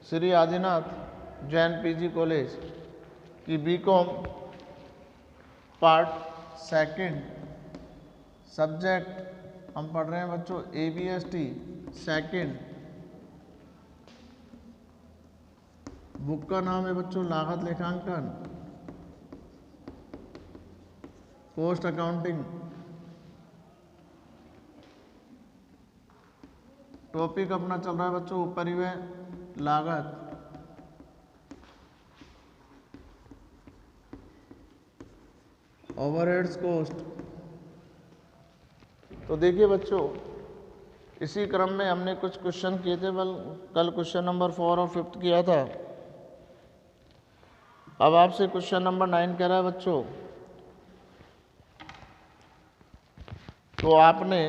Shri Adinath Jain PG college की BCom part second subject हम पढ़ रहे हैं बच्चों ABST सेकंड। बुक का नाम है बच्चों लागत लेखांकन पोस्ट अकाउंटिंग। टॉपिक अपना चल रहा है बच्चों उपरिव्यय लागत। Overheads cost. तो देखिए बच्चों, इसी क्रम में हमने कुछ क्वेश्चन किए थे। कल क्वेश्चन नंबर 4 और 5 किया था। अब आपसे क्वेश्चन नंबर 9 कह रहा है बच्चों। तो आपने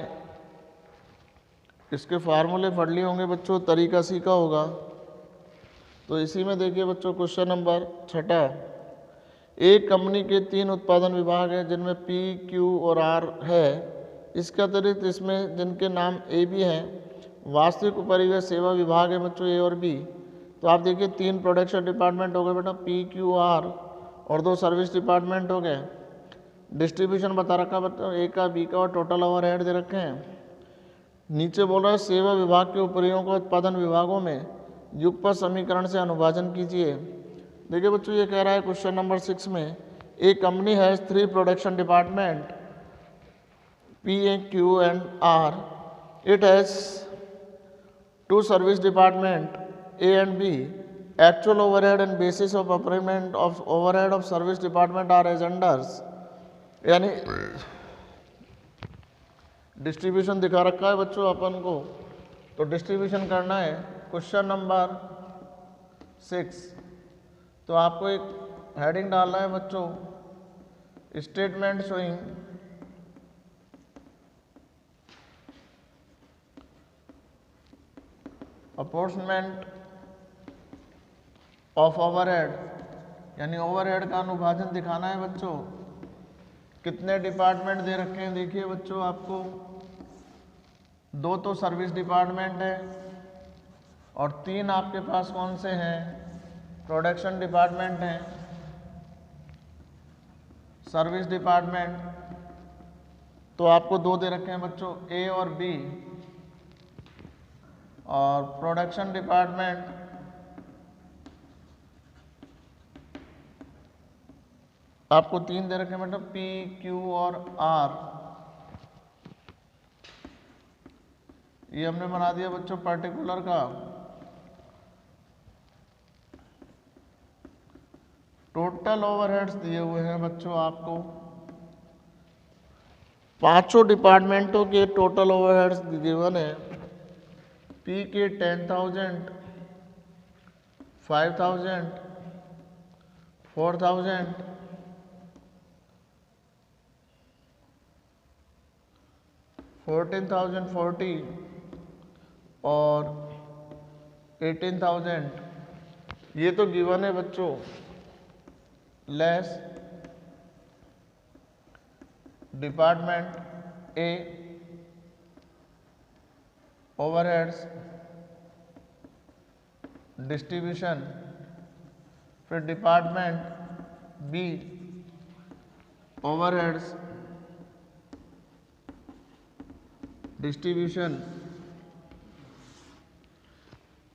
इसके फार्मूले पढ़ लिए होंगे बच्चों, तरीका सीखा होगा। तो इसी में देखिए बच्चों क्वेश्चन नंबर 6। एक कंपनी के 3 उत्पादन विभाग हैं जिनमें P, Q और R है। इसके अतिरिक्त इसमें जिनके नाम A भी हैं, वास्तविक उपरिव्यय सेवा विभाग है बच्चों A और B। तो आप देखिए 3 प्रोडक्शन डिपार्टमेंट हो गए बेटा P, Q, R और 2 सर्विस डिपार्टमेंट हो गए। डिस्ट्रीब्यूशन बता रखा बच्चों A का, B का और टोटल ओवरहेड दे रखे हैं। नीचे बोल रहा है सेवा विभाग के उपरियों को उत्पादन विभागों में युगपत समीकरण से अनुभाजन कीजिए। देखिए बच्चों ये कह रहा है क्वेश्चन नंबर 6 में एक company has 3 production department P, Q and R. It has 2 service department A and B. Actual overhead and basis of payment of overhead of service department are as unders. यानी distribution दिखा रखा है बच्चों अपन को। तो distribution करना है question number 6। तो आपको एक हेडिंग डालना है बच्चों, स्टेटमेंट शोइंग अपॉर्चमेंट ऑफ ओवरहेड, यानी ओवरहेड का अनुभाजन दिखाना है बच्चों। कितने डिपार्टमेंट दे रखे हैं देखिए बच्चों आपको, 2 तो सर्विस डिपार्टमेंट है और 3 आपके पास कौन से हैं, प्रोडक्शन डिपार्टमेंट हैं। सर्विस डिपार्टमेंट तो आपको 2 दे रखे हैं बच्चों A और B, और प्रोडक्शन डिपार्टमेंट आपको 3 दे रखे हैं मतलब P, Q और R। ये हमने बना दिया बच्चों पर्टिकुलर का। टोटल ओवरहेड्स दिए हुए हैं बच्चों आपको, 5 डिपार्टमेंटों के टोटल ओवरहेड्स गिवन है। P के 10,000, 5,000, 4,000, 14,040 और 18,000 ये तो गिवन है बच्चों। Less department A overheads distribution, फिर डिपार्टमेंट B ओवरहेड्स डिस्ट्रीब्यूशन,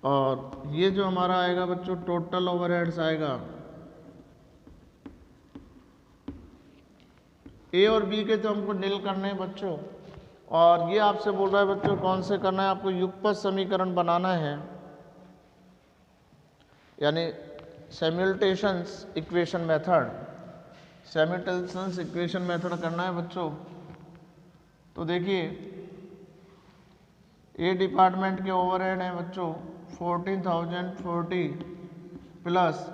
और ये जो हमारा आएगा बच्चों टोटल ओवरहेड्स आएगा। A और B के तो हमको निल करने हैं बच्चों, और ये आपसे बोल रहा है बच्चों कौन से करना है, आपको युगपत समीकरण बनाना है, यानी सिमुलटेशंस इक्वेशन मेथड, सिमुलटेशंस इक्वेशन मेथड करना है बच्चों। तो देखिए A डिपार्टमेंट के ओवरहेड हैं बच्चों 14,040 प्लस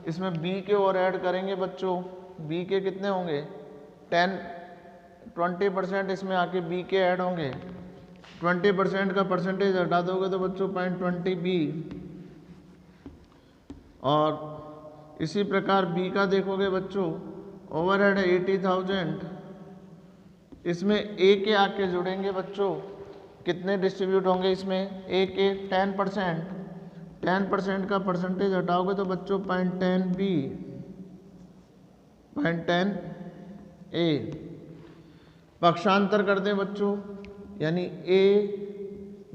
इसमें B के ओवरहेड करेंगे बच्चों। B के कितने होंगे 20% इसमें आके B के ऐड होंगे। 20% का परसेंटेज हटा दोगे तो बच्चों 0.20 B, और इसी प्रकार B का देखोगे बच्चों ओवरहेड है 80,000, इसमें A के आके जुड़ेंगे बच्चों। कितने डिस्ट्रीब्यूट होंगे इसमें, A के 10%, 10% का परसेंटेज हटाओगे तो बच्चों 0.10b, 0.10a। पक्षांतर कर दें बच्चों, यानी a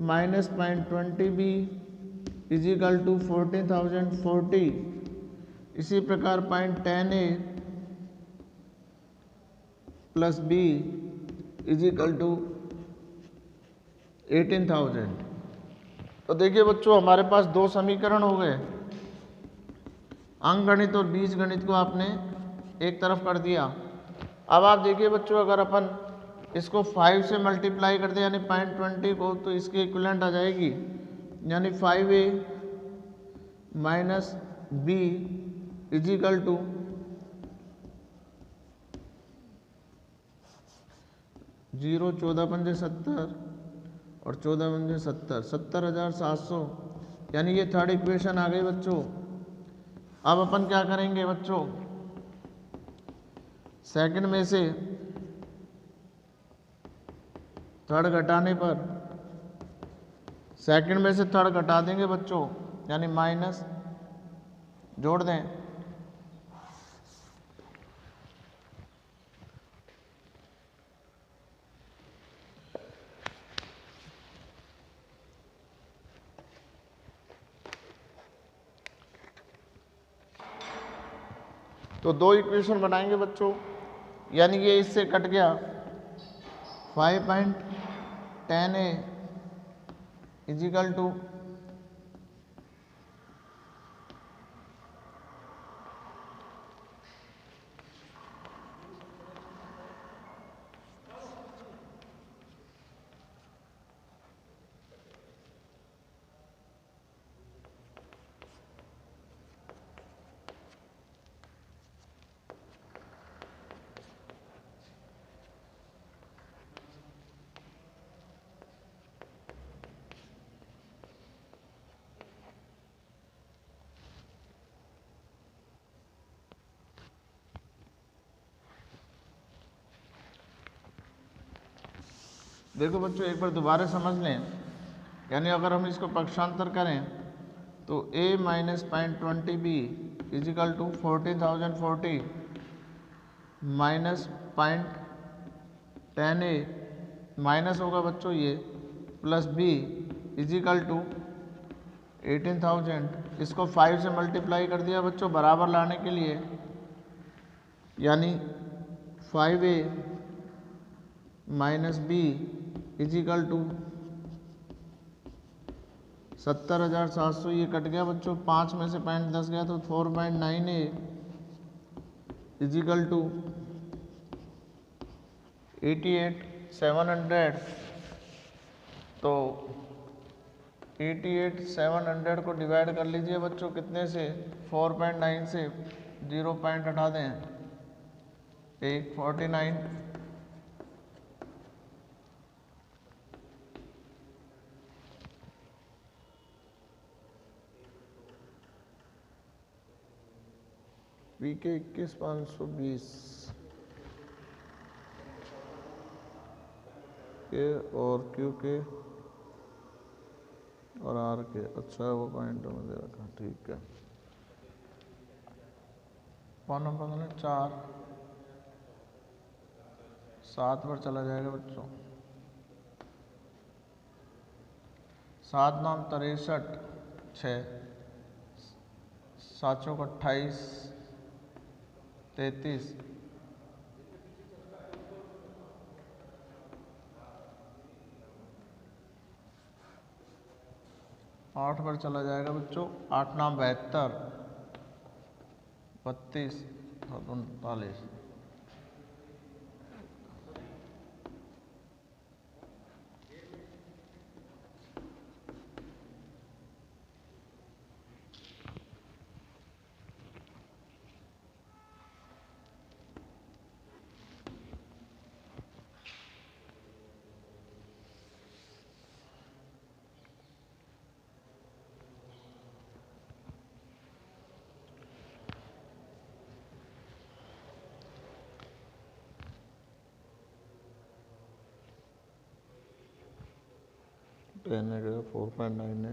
minus 0.20b is equal to 14,040। इसी प्रकार 0.10a plus b is equal to 18,000। तो देखिए बच्चों, हमारे पास दो समीकरण हो गए। अंकगणित और बीजगणित को आपने एक तरफ कर दिया। अब आप देखिए बच्चों, अगर अपन इसको 5 से मल्टीप्लाई कर दें, यानी 0.20 को, तो इसके इक्विवेलेंट आ जाएगी, यानी 5a minus b is equal to 0, 14 पंजे 70 और 14 पंजे 70, 70,700, यानी ये थर्ड इक्वेशन आ गई बच्चों। अब अपन क्या करेंगे बच्चों, सेकंड में से थर्ड घटाने पर, सेकंड में से थर्ड घटा देंगे बच्चों, यानी माइनस जोड़ दें। तो दो इक्वेशन बनाएंगे बच्चों, यानी ये इससे कट गया 5.10a इज इक्वल टू देखो बच्चों, एक बार दोबारा समझ लें, यानी अगर हम इसको पक्षांतर करें तो a minus 0.20b is equal to 14,040 minus 0.10a, minus होगा बच्चों ये, plus b is equal to 18,000। इसको 5 से मल्टीप्लाई कर दिया बच्चों बराबर लाने के लिए, यानी 5a minus b is equal to 70,700। ये कट गया बच्चों, 5 में से 10 गया तो 4.9a इज इक्वल टू 88,700। तो 88,700 को डिवाइड कर लीजिए बच्चों कितने से, 4.9 से 0 पॉइंट हटा दें, 149। पी के 21,520 के और क्यू के और आर के, अच्छा वो पॉइंट में दे रखा, ठीक है। कौन नंबर 4 7 पर चला जाएगा बच्चों। 7 9 63, 6 7 चौक 28, 33, 8 पर चला जाएगा बच्चों। 8 9 72, 32 और 39। टेन है, 4.9 है।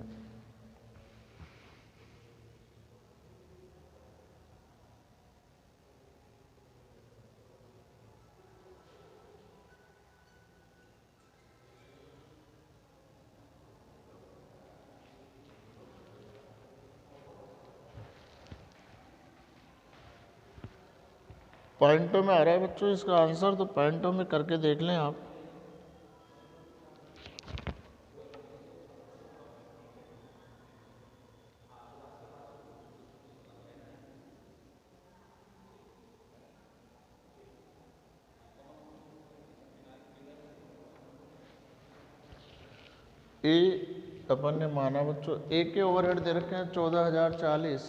पॉइंटों में आ रहा है बच्चों इसका आंसर, तो पॉइंटों में करके देख लें आप। ए अपन ने माना बच्चों, ए के ओवरहेड दे रखे हैं 14,040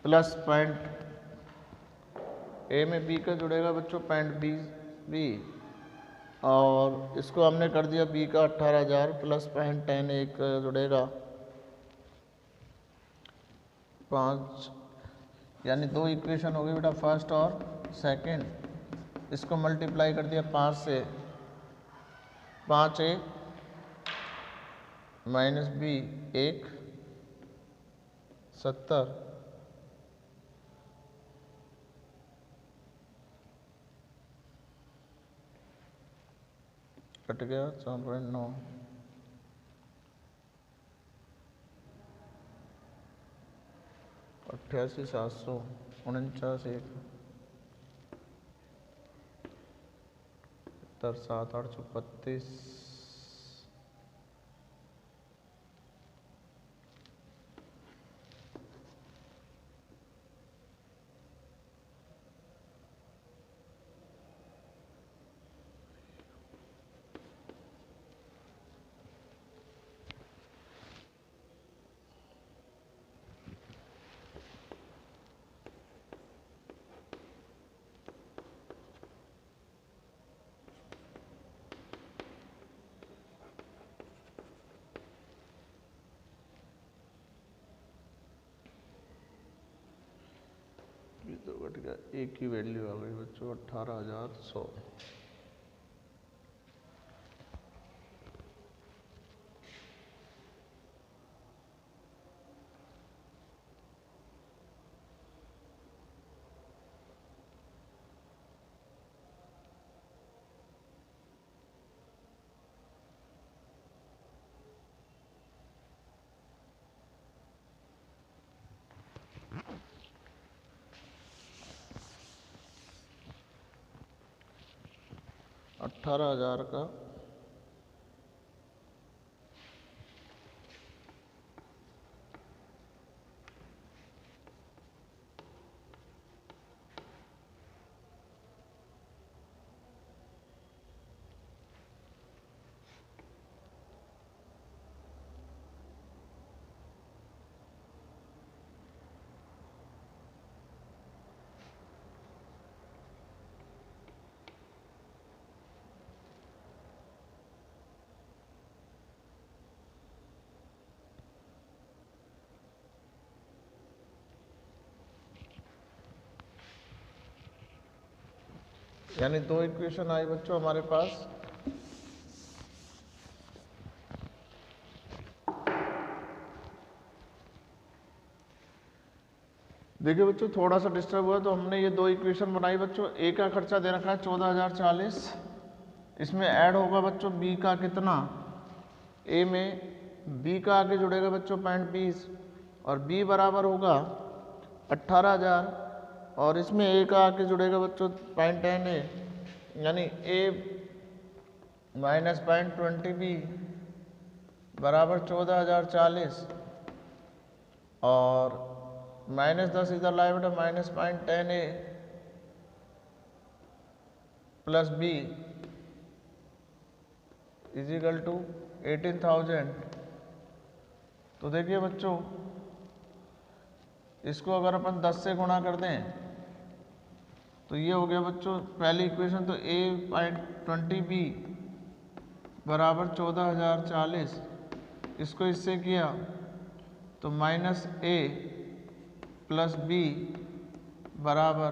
प्लस पॉइंट ए में बी का जुड़ेगा बच्चों पॉइंट बी, और इसको हमने कर दिया बी का 18,000 प्लस पॉइंट 10 एक जुड़ेगा 5, यानी दो इक्वेशन हो गई बेटा, फर्स्ट और सेकंड। इसको मल्टीप्लाई कर दिया 5 से, 5 ए माइनस बी 1 70 कट गया 4.9, 88,700 49 1 7 832 तो घट गया, एक ही वैल्यू आ गई बच्चों 18,100। अट्ठारह हजार का यानी दो इक्वेशन आई बच्चों हमारे पास। देखिए बच्चों थोड़ा सा डिस्टर्ब हुआ तो हमने ये दो इक्वेशन बनाई बच्चों। ए का खर्चा दे रखा है 14,040, इसमें ऐड होगा बच्चों बी का कितना, ए में बी का आगे जुड़ेगा बच्चों 20 और बी बराबर होगा 18,000 और इसमें ए का आगे जुड़ेगा बच्चों 0.10 ए, यानी ए माइनस 0.20 बी बराबर 14,040 और -10 इधर लाए बेटा minus 0.10 a plus b is equal to 18,000। तो देखिए बच्चों इसको अगर अपन 10 से गुणा कर दें तो ये हो गया बच्चों पहली इक्वेशन, तो A.20 बी बराबर 14,040, इसको इससे किया तो माइनस ए प्लस बी बराबर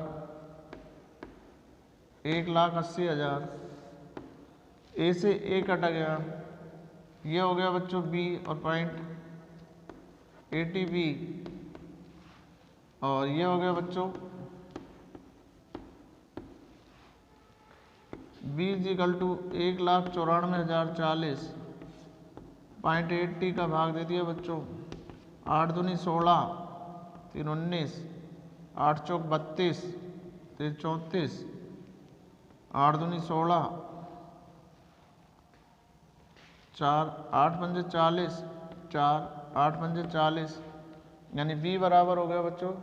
1,80,000। ए से ए कटा गया, ये हो गया बच्चों बी और 0.80 बी और ये हो गया बच्चों बी इजिकल टू 1,94,040 0.80 का भाग दे दिया बच्चों, 8 दूनी 16, 3 19, 8 चौक 32 तेज 34, 8 दूनी 16, 4 8 पंजे 40, 4 8 पंजे 40, यानी बी बराबर हो गया बच्चों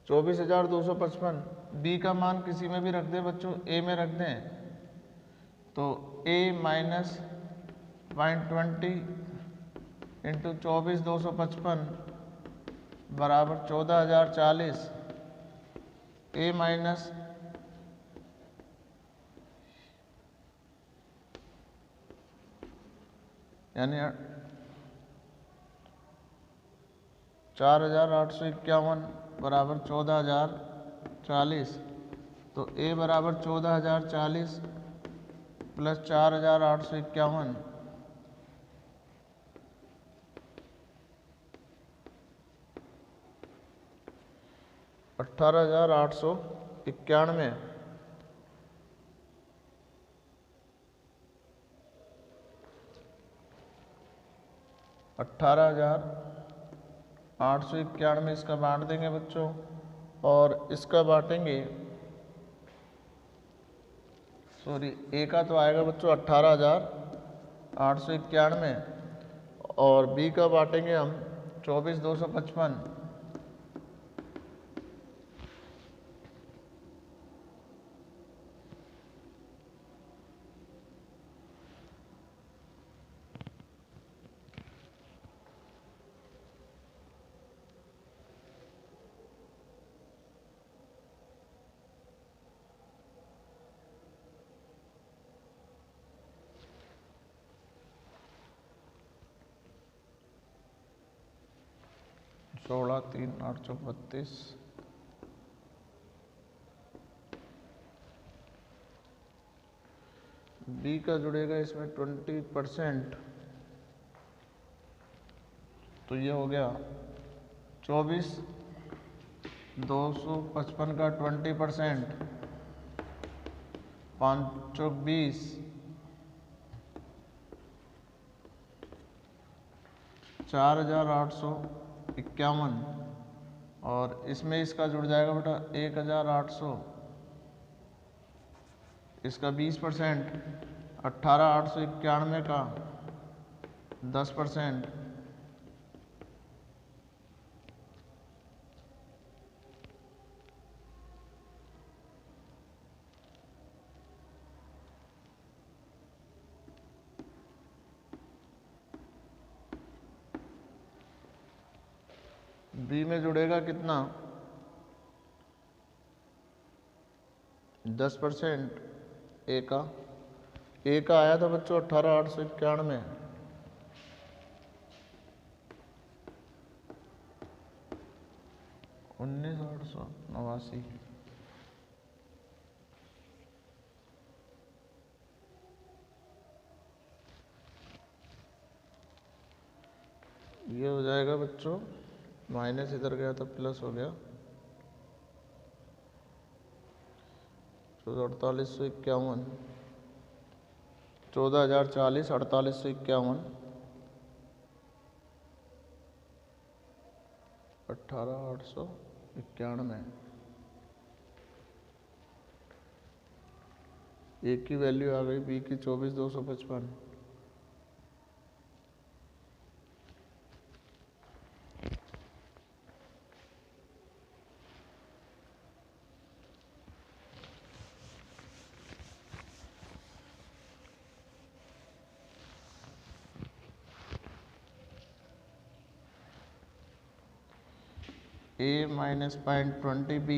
24,255। बी का मान किसी में भी रख दें बच्चों, ए में रख दें तो a माइनस 0.20 इंटू 24,255 बराबर 14,040। a माइनस यानी 4,851 बराबर 14,040। तो a बराबर 14,040 प्लस 4,851 18,891। 18,891 इसका बांट देंगे बच्चों, और इसका बांटेंगे, सॉरी ए का तो आएगा बच्चों 18,891 और बी का बांटेंगे हम 24,255। सोलह 3 832। बी का जुड़ेगा इसमें 20%, तो ये हो गया 24,255 का 20%, 5 चौक 20, 4,851 और इसमें इसका जुड़ जाएगा बेटा 1,800, इसका 20%, 18,891 का 10%, बी में जुड़ेगा कितना 10%, ए का आया था बच्चों 18,891, उन्नीस 889। ये हो जाएगा बच्चों, माइनस इधर गया तो प्लस हो गया, 4851, 14,040, 4851, 18,891। ए की वैल्यू आ गई, बी की 24,255। ए माइनस 0.20 बी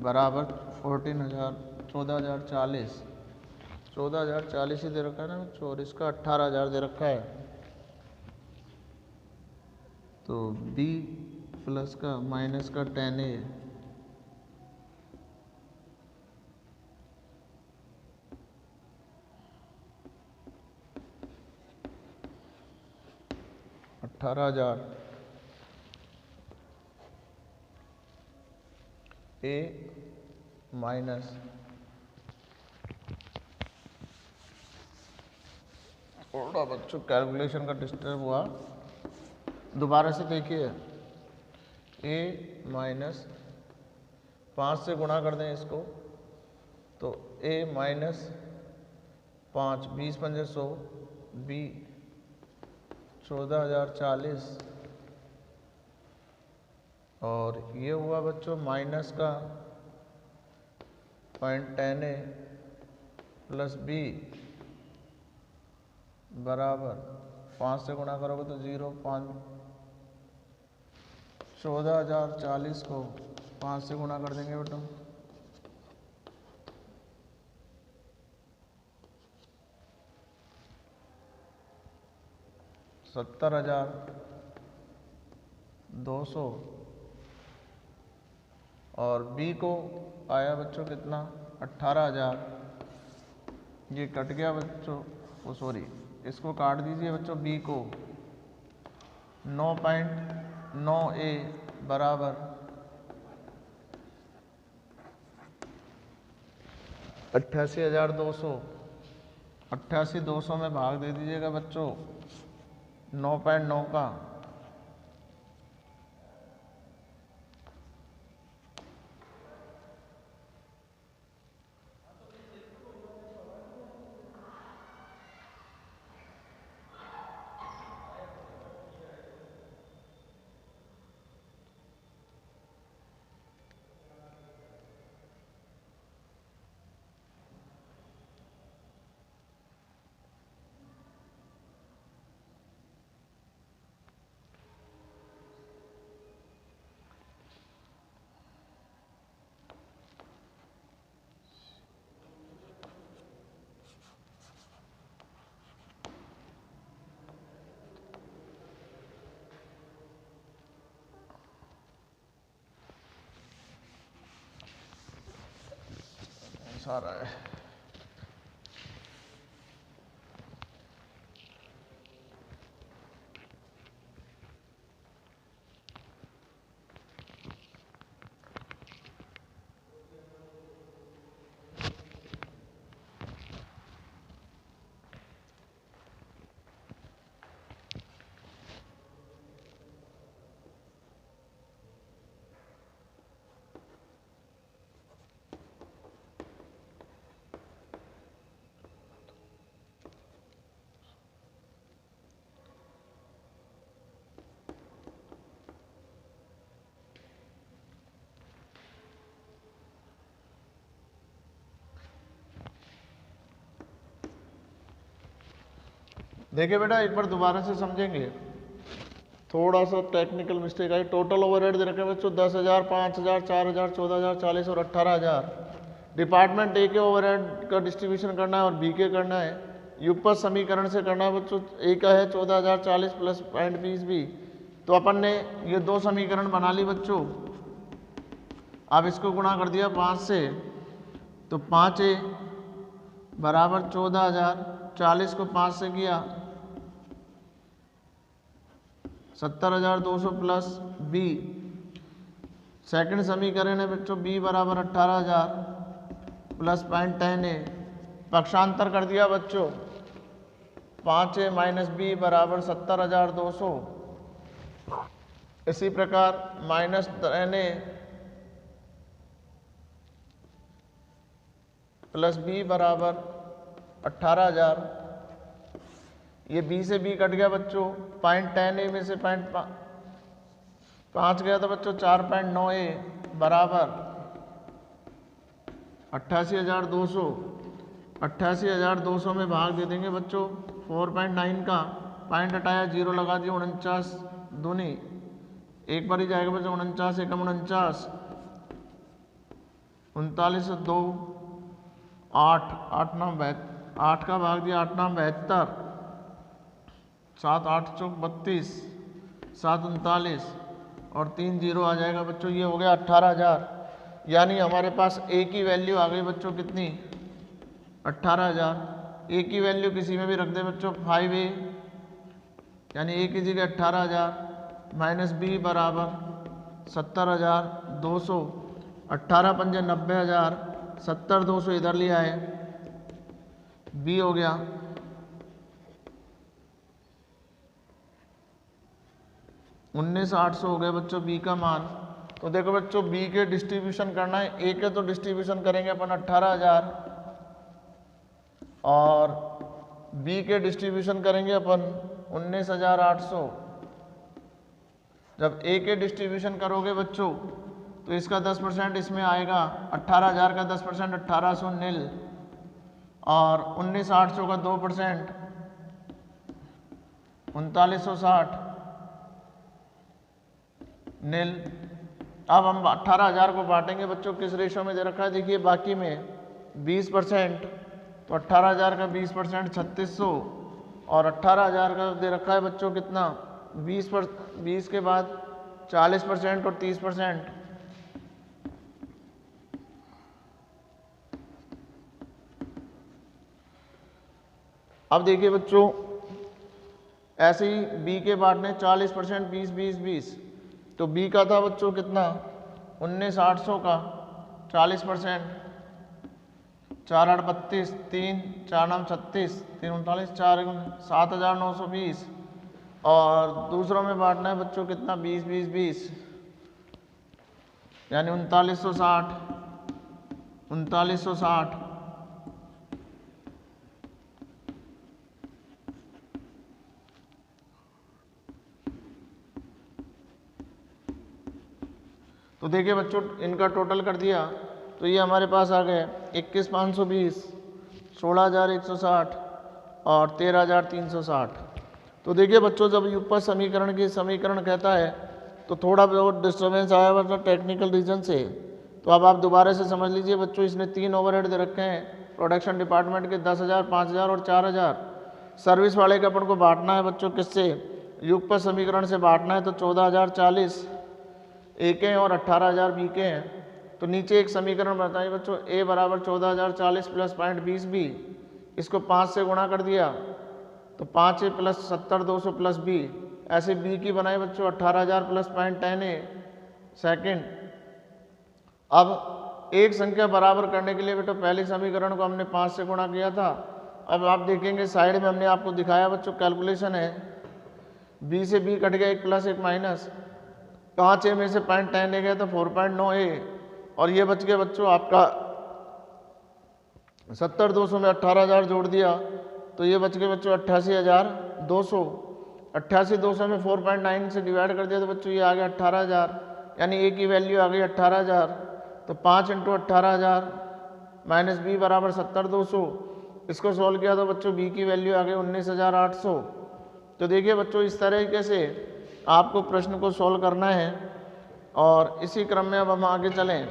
बराबर 14,040, 14,040 ही दे रखा है ना बच्चों, और इसका 18,000 दे रखा है, तो बी प्लस का माइनस का 10A, $18,000, ए माइनस थोड़ा बच्चों कैलकुलेशन का डिस्टर्ब हुआ, दोबारा से देखिए, ए माइनस 5 से गुणा कर दें इसको तो a माइनस 5, 20 पंजे 100, b 14,040 और ये हुआ बच्चों माइनस का 0.10a प्लस b बराबर 5 से गुणा करोगे तो 0.5 14,040 को 5 से गुणा कर देंगे बेटा 70,200 और बी को आया बच्चों कितना 18,000। ये कट गया बच्चों, वो सॉरी इसको काट दीजिए बच्चों। बी को 9.9a बराबर 88,200। 88,200 में भाग दे दीजिएगा बच्चों 9.9 का। सारा है देखिए बेटा एक बार दोबारा से समझेंगे, थोड़ा सा टेक्निकल मिस्टेक आई। टोटल ओवरहेड दे रखे हैं बच्चों 10,000, 5,000, 4,000, 14,040 और 18,000। डिपार्टमेंट ए के ओवरहेड का डिस्ट्रीब्यूशन करना है और बी के करना है। युगपत समीकरण से करना है बच्चों। ए का है 14,040 प्लस 0.20 बी, तो अपन ने ये दो समीकरण बना ली बच्चों। अब इसको गुणा कर दिया 5 से, तो 5a बराबर 14,040 को 5 से किया 70,200 प्लस बी। सेकंड समीकरण है बच्चों बी बराबर 18,000 प्लस 0.10a। पक्षांतर कर दिया बच्चों 5a माइनस बी बराबर 70,200। इसी प्रकार माइनस 10a प्लस बी बराबर 18,000। ये बी से बी कट गया बच्चों, 0.10a में से 0.5 गया था बच्चों 4.9a बराबर 88,200। 88,200 में भाग दे देंगे बच्चों 4.9 का, पॉइंट हटाया 0 लगा दिया 49 दूनी, एक बार ही जाएगा बच्चों 49 एकम 49, 39 से 2 8, 8 9 8 का भाग दिया 8 9 72, 7 8 चौक 32, 7 39 और 3 0 आ जाएगा बच्चों। ये हो गया 18,000। यानी हमारे पास ए की वैल्यू आ गई बच्चों कितनी 18,000। ए की वैल्यू किसी में भी रख दे बच्चों 5a, यानी ए की जगह 18,000 माइनस बी बराबर 70,200। 18 पंजे 90,000, 70,200 इधर लिया है, बी हो गया 19,800 हो गया बच्चों बी का मान। तो देखो बच्चों बी के डिस्ट्रीब्यूशन करना है, ए के तो डिस्ट्रीब्यूशन करेंगे अपन 18,000 और बी के डिस्ट्रीब्यूशन करेंगे अपन 19,800। जब ए के डिस्ट्रीब्यूशन करोगे बच्चों तो इसका 10% इसमें आएगा, 18,000 का 10% 1800 नील और 19,800 का 2% 3960 नील। अब हम 18,000 को बांटेंगे बच्चों किस रेशो में दे रखा है, देखिए बाकी में 20%, तो 18,000 का 20% 3600 और 18,000 का दे रखा है बच्चों कितना 20 के बाद 40% और 30%। अब देखिए बच्चों ऐसे ही बी के बांटने 40% 20 तो बी का था बच्चों कितना 19,800 का 40%, 4 8 32, 3 4 9 36, 3 39, 4 7,920 और दूसरों में बांटना है बच्चों कितना 20 यानी 3960। तो देखिए बच्चों इनका टोटल कर दिया तो ये हमारे पास आ गए 21,520, 16,160 और 13,360। तो देखिए बच्चों जब युगपत समीकरण की समीकरण कहता है तो थोड़ा बहुत डिस्टर्बेंस आया मतलब टेक्निकल रीजन से, तो अब आप दोबारा से समझ लीजिए बच्चों। इसने 3 ओवरहेड दे रखे हैं प्रोडक्शन डिपार्टमेंट के 10,000, 5,000 और 4,000। सर्विस वाले के अपन को बांटना है बच्चों किससे, युगपत समीकरण से बांटना है, तो 14,040 ए के हैं और 18,000 बी के हैं। तो नीचे एक समीकरण बताइए बच्चों, ए बराबर 14,040 प्लस 0.20 बी, इसको 5 से गुणा कर दिया तो 5 ए प्लस 70,200 प्लस बी, ऐसे बी की बनाई बच्चों 18,000 प्लस 0.10 ए सेकेंड। अब एक संख्या बराबर करने के लिए बेटा पहले समीकरण को हमने 5 से गुणा किया था। अब आप देखेंगे साइड में हमने आपको दिखाया बच्चों कैलकुलेशन है, बी से बी कट गया, एक प्लस एक माइनस, 5 ए में से 0.10 ले गया तो 4.9 ए और ये बच गया बच्चों आपका 70,200 में 18,000 जोड़ दिया तो ये बच गए बच्चों 88,200। 88,200 में 4.9 से डिवाइड कर दिया तो बच्चों ये आ गया 18,000, यानी ए की वैल्यू आ गई 18,000। तो 5 × 18,000 माइनस बी बराबर 70,200, इसको सॉल्व किया तो बच्चों बी की वैल्यू आ गई 19,800। तो देखिए बच्चों इस तरीके से आपको प्रश्न को सॉल्व करना है और इसी क्रम में अब हम आगे चलें।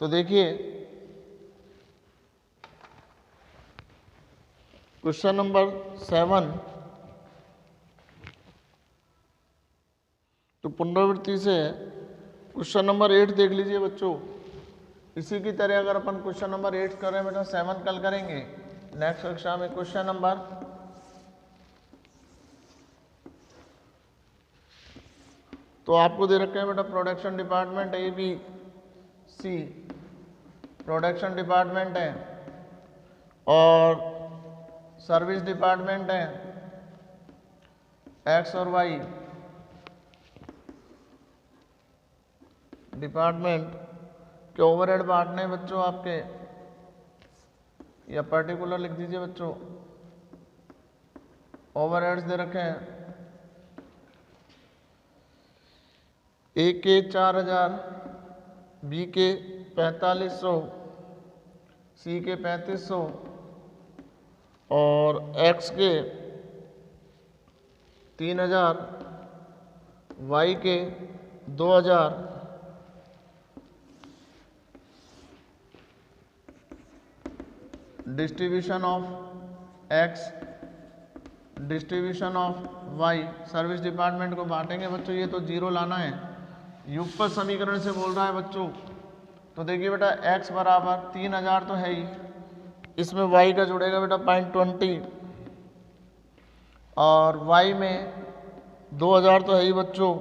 तो देखिए क्वेश्चन नंबर 7, तो पुनरावृत्ति से क्वेश्चन नंबर 8 देख लीजिए बच्चों। इसी की तरह अगर अपन क्वेश्चन नंबर 8 कर रहे हैं बेटा 7 कल करेंगे नेक्स्ट कक्षा में। क्वेश्चन नंबर तो आपको दे रखे हैं बेटा production department A B C, production department है और सर्विस डिपार्टमेंट है एक्स और वाई डिपार्टमेंट के ओवरहेड बांटने बच्चों आपके, या पर्टिकुलर लिख दीजिए बच्चों, ओवरहेड्स दे रखे हैं। ए के 4,000, बी के 4,500, सी के 3,500 और एक्स के 3,000, वाई के 2,000। Distribution of X, distribution of Y, service department को बांटेंगे बच्चों, ये तो जीरो लाना है। युगपत समीकरण से बोल रहा है बच्चों, तो देखिए बेटा x बराबर 3,000 तो है ही, इसमें y का जुड़ेगा बेटा 0.20 और y में 2000 तो है ही बच्चों,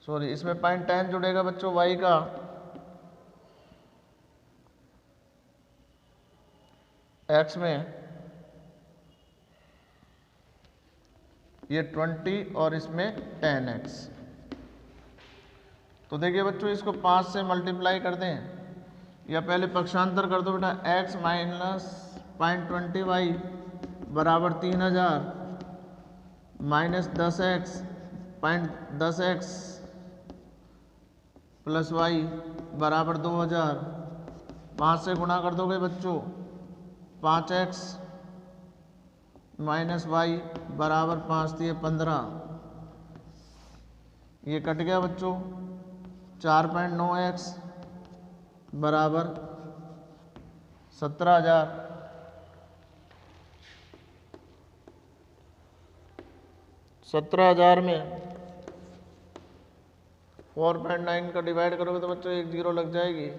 सॉरी इसमें 0.10 जुड़ेगा बच्चों y का, x में ये 20 और इसमें 10x। तो देखिए बच्चों इसको 5 से मल्टीप्लाई कर दें या पहले पक्षांतर कर दो बेटा, x माइनस 0.20y बराबर 3000 minus 10x 0.10x plus y बराबर 2000। 5 से गुणा कर दोगे बच्चों, 5x माइनस y बराबर 5 दिए 15, ये कट गया बच्चों। 4.9x बराबर 17,000। 17,000 में 4.9 का डिवाइड करोगे तो बच्चों एक जीरो लग जाएगी।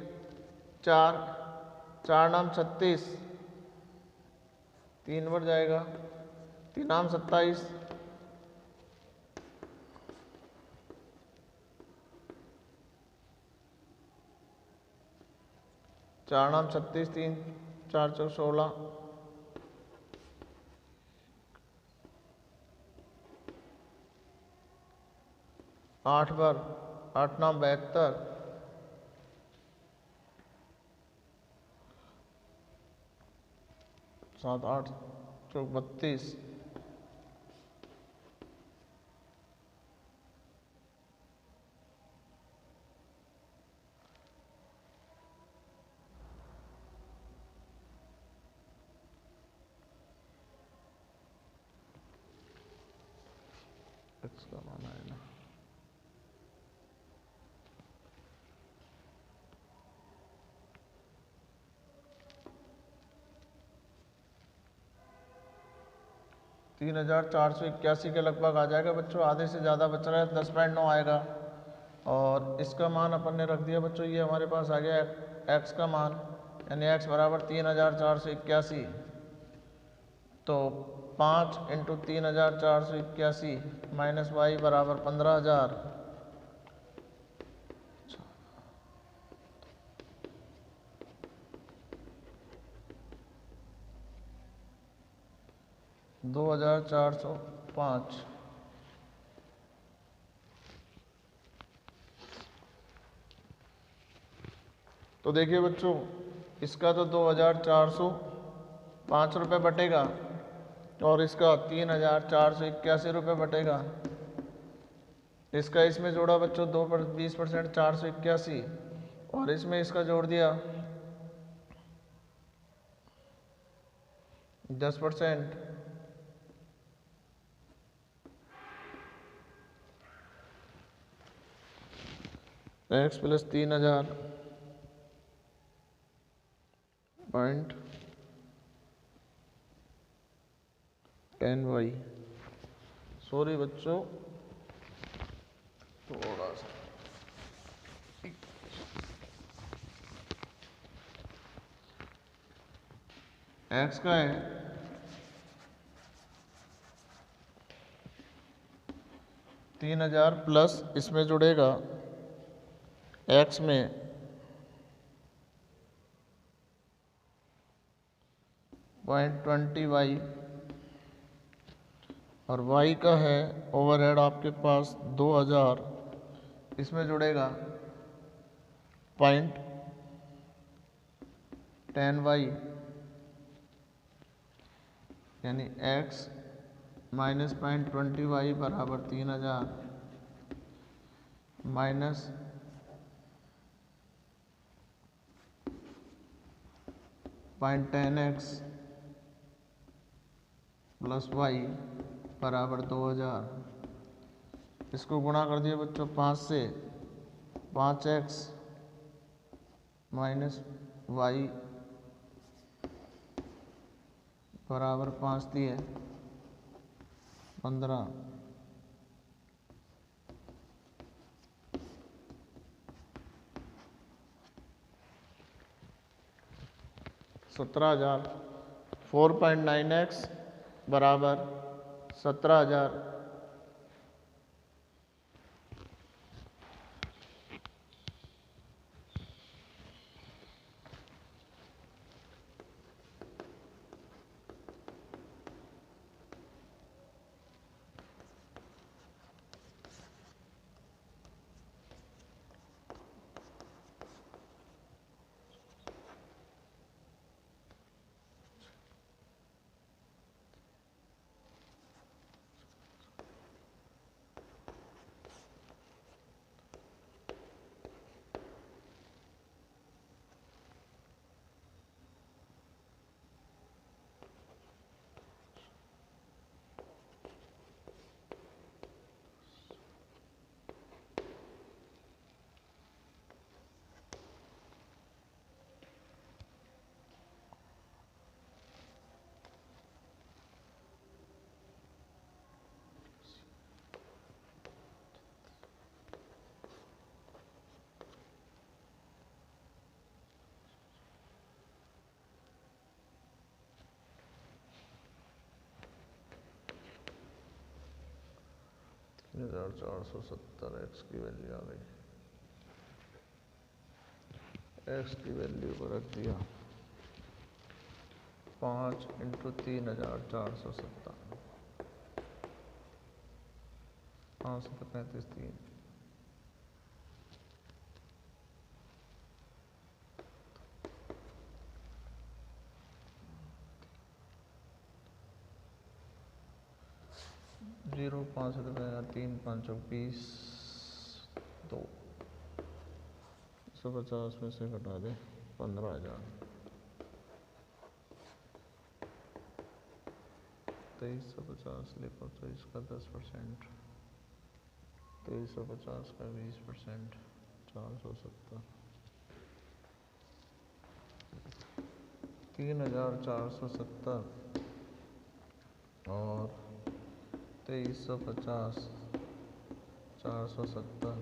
4 नाम 36, 3 बढ़ जाएगा, 3 नाम 27, 4 नाम 36, 3 4 चौक 16, 8 बार 8 नाम 72, 7 8 चौक 32, x का मान आएगा 3,481 के लगभग आ जाएगा बच्चों। आधे से ज़्यादा बच रहा है, 10.9 आएगा। और इसका मान अपन ने रख दिया बच्चों, ये हमारे पास आ गया x का मान, यानी x बराबर 3,481। तो 5 इंटू 3,481 माइनस y बराबर 15,000। 2,405। तो देखिए बच्चों इसका तो 2,405 रुपये बटेगा और इसका 3,481 रुपये बटेगा। इसका इसमें जोड़ा बच्चों 20% 481 और इसमें इसका जोड़ दिया 10%। x plus 3,000 point 10y। Sorry बच्चों थोड़ा सा x का है 3,000 प्लस इसमें जुड़ेगा x में 0.20y और y का है ओवरहेड आपके पास 2,000, इसमें जुड़ेगा 0.10y यानी x माइनस 0.20y बराबर 3,000 माइनस 0.10x प्लस y बराबर 2,000। इसको गुणा कर दिए बच्चों 5 से, 5x माइनस y बराबर 5 दिए 15। 17,000। 4.9x बराबर 17,000, $3,470 एक्स की वैल्यू आ गई। एक्स की वैल्यू को रख दिया 5 × 3,470, 5 से 35 3, जीरो 5 से 3 5 20, 2, 150 में से घटा दे 15,000, 2350 लिखो तो इसका 10%, 2350 का 20%, 470, 3,470 और 2350, 470,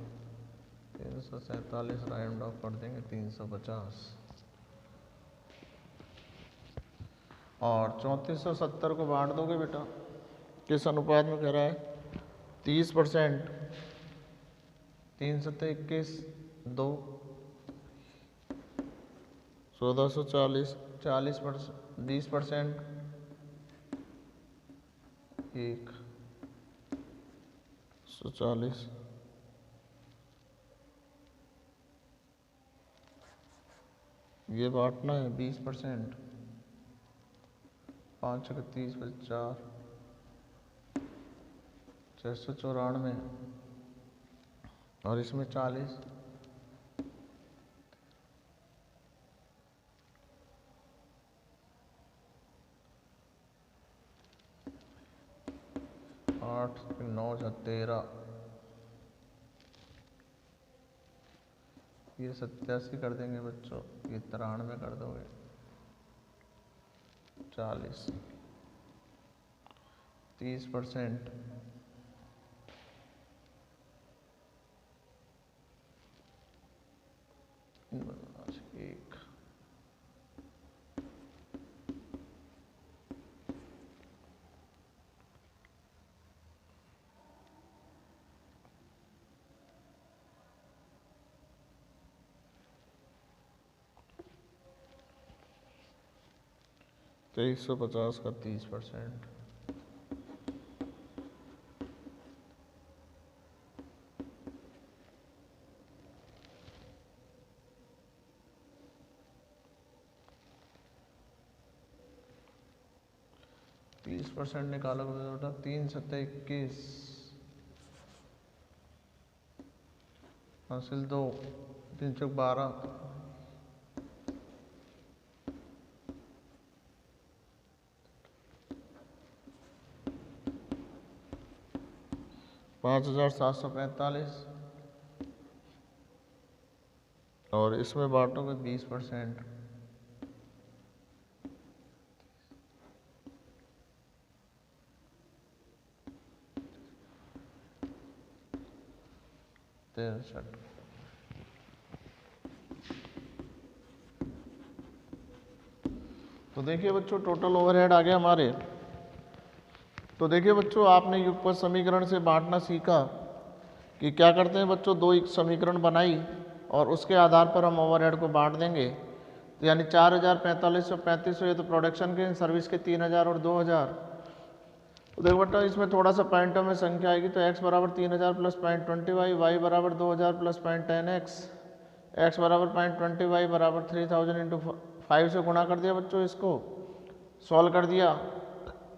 347 राउंड ऑफ कर देंगे 350 और 3470 को बांट दोगे बेटा, किस अनुपात में कह रहा है? 30%, 3 7 21, 2, 1440, 40%, 20%, 1, 140, ये बांटना है 20%, 5 × 30 = 4, 694 और इसमें 40, 8 9 13, ये 87 कर देंगे बच्चों, ये 93 कर दोगे, 40, 30%, 1, 2350 का 30%, निकालोगे तो बेटा 3 7 21 हासिल 2, 3 चौक 12, 5,745 और इसमें बांटोगे 20%, 63। तो देखिए बच्चों, टोटल ओवरहेड आ गया हमारे तो देखिए बच्चों, आपने युगपत समीकरण से बांटना सीखा कि क्या करते हैं बच्चों, दो एक समीकरण बनाई और उसके आधार पर हम ओवरहेड को बांट देंगे। तो यानी 4000, 4500, 3500 ये तो प्रोडक्शन के, सर्विस के 3000 और 2000। तो देखो बेटा, इसमें थोड़ा सा पॉइंटों में संख्या आएगी, तो x बराबर 3000 प्लस 0.20y, y बराबर 2000 प्लस 0.10x, x बराबर 0.20, y बराबर 3000 इंटू 5 से गुणा कर दिया बच्चों, इसको सॉल्व कर दिया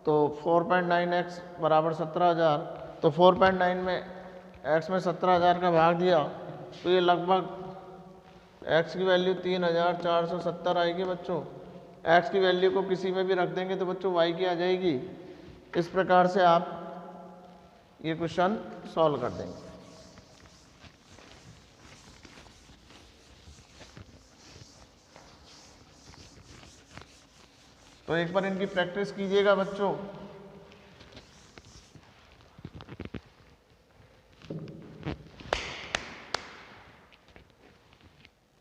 तो 4.9x बराबर 17000। तो 4.9 में x में 17000 का भाग दिया तो ये लगभग x की वैल्यू 3470 आएगी बच्चों। x की वैल्यू को किसी में भी रख देंगे तो बच्चों y की आ जाएगी। इस प्रकार से आप ये क्वेश्चन सॉल्व कर देंगे। तो एक बार इनकी प्रैक्टिस कीजिएगा बच्चों।